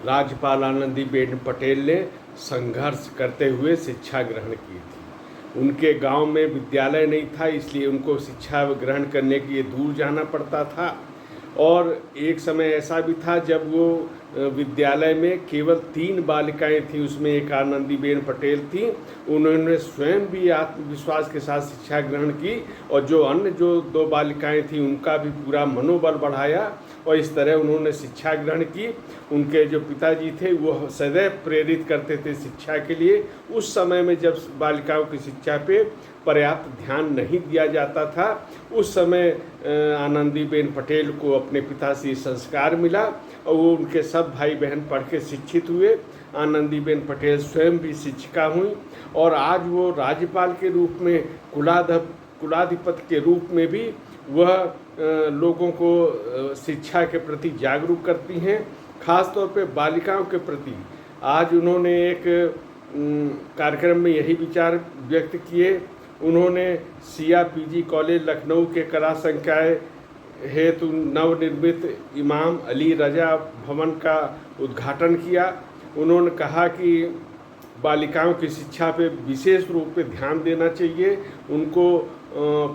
राज्यपाल आनंदीबेन पटेल ने संघर्ष करते हुए शिक्षा ग्रहण की थी। उनके गांव में विद्यालय नहीं था, इसलिए उनको शिक्षा ग्रहण करने के लिए दूर जाना पड़ता था। और एक समय ऐसा भी था जब वो विद्यालय में केवल 3 बालिकाएं थीं, उसमें एक आनंदीबेन पटेल थी। उन्होंने स्वयं भी आत्मविश्वास के साथ शिक्षा ग्रहण की और जो 2 बालिकाएं थीं उनका भी पूरा मनोबल बढ़ाया और इस तरह उन्होंने शिक्षा ग्रहण की। उनके जो पिताजी थे वो सदैव प्रेरित करते थे शिक्षा के लिए। उस समय में जब बालिकाओं की शिक्षा पे पर्याप्त ध्यान नहीं दिया जाता था, उस समय आनंदीबेन पटेल को अपने पिता से संस्कार मिला और वो उनके सब भाई बहन पढ़ के शिक्षित हुए। आनंदीबेन पटेल स्वयं भी शिक्षिका हुई और आज वो राज्यपाल के रूप में, कुलाधिपति के रूप में भी वह लोगों को शिक्षा के प्रति जागरूक करती हैं, खास तौर पे बालिकाओं के प्रति। आज उन्होंने एक कार्यक्रम में यही विचार व्यक्त किए। उन्होंने सिया पीजी कॉलेज लखनऊ के कला संकाय हेतु नवनिर्मित इमाम अली रजा भवन का उद्घाटन किया। उन्होंने कहा कि बालिकाओं की शिक्षा पे विशेष रूप से ध्यान देना चाहिए, उनको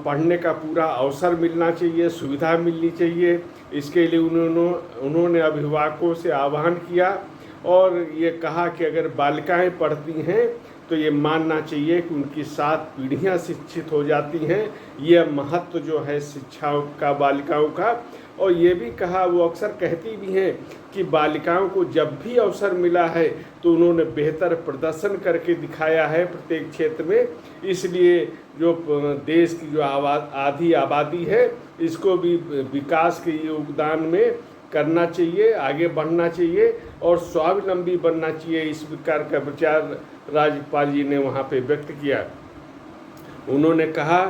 पढ़ने का पूरा अवसर मिलना चाहिए, सुविधा मिलनी चाहिए। इसके लिए उन्होंने अभिभावकों से आह्वान किया और ये कहा कि अगर बालिकाएं पढ़ती हैं तो ये मानना चाहिए कि उनकी 7 पीढ़ियां शिक्षित हो जाती हैं। यह महत्व जो है शिक्षा का बालिकाओं का। और ये भी कहा, वो अक्सर कहती भी हैं कि बालिकाओं को जब भी अवसर मिला है तो उन्होंने बेहतर प्रदर्शन करके दिखाया है प्रत्येक क्षेत्र में। इसलिए जो देश की जो आधी आबादी है इसको भी विकास के योगदान में करना चाहिए, आगे बढ़ना चाहिए और स्वावलंबी बनना चाहिए। इस प्रकार का विचार राज्यपाल जी ने वहाँ पे व्यक्त किया। उन्होंने कहा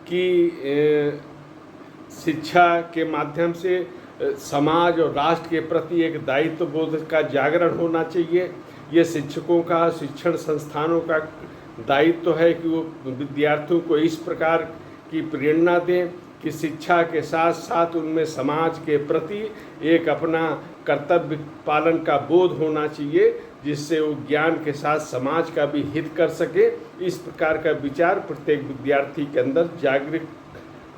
कि शिक्षा के माध्यम से समाज और राष्ट्र के प्रति एक दायित्व बोध का जागरण होना चाहिए। ये शिक्षकों का, शिक्षण संस्थानों का दायित्व है कि वो विद्यार्थियों को इस प्रकार की प्रेरणा दें कि शिक्षा के साथ साथ उनमें समाज के प्रति एक अपना कर्तव्य पालन का बोध होना चाहिए, जिससे वो ज्ञान के साथ समाज का भी हित कर सके। इस प्रकार का विचार प्रत्येक विद्यार्थी के अंदर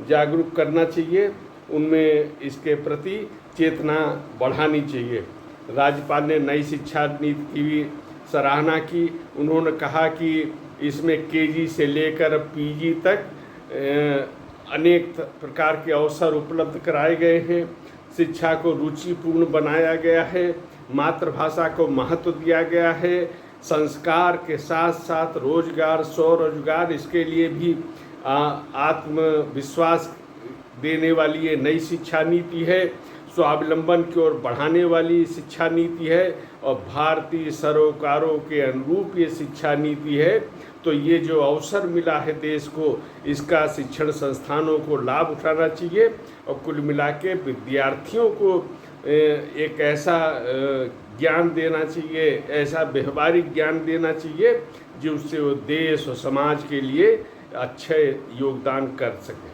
जागरूक करना चाहिए, उनमें इसके प्रति चेतना बढ़ानी चाहिए। राज्यपाल ने नई शिक्षा नीति की भी सराहना की। उन्होंने कहा कि इसमें केजी से लेकर पीजी तक अनेक प्रकार के अवसर उपलब्ध कराए गए हैं। शिक्षा को रुचिपूर्ण बनाया गया है, मातृभाषा को महत्व दिया गया है। संस्कार के साथ साथ रोजगार, स्वरोजगार, इसके लिए भी आत्मविश्वास देने वाली ये नई शिक्षा नीति है। स्वावलंबन की ओर बढ़ाने वाली शिक्षा नीति है और भारतीय सरोकारों के अनुरूप ये शिक्षा नीति है। तो ये जो अवसर मिला है देश को, इसका शिक्षण संस्थानों को लाभ उठाना चाहिए और कुल मिला के विद्यार्थियों को एक ऐसा ज्ञान देना चाहिए, ऐसा व्यवहारिक ज्ञान देना चाहिए जिससे वो देश और समाज के लिए अच्छे योगदान कर सकें।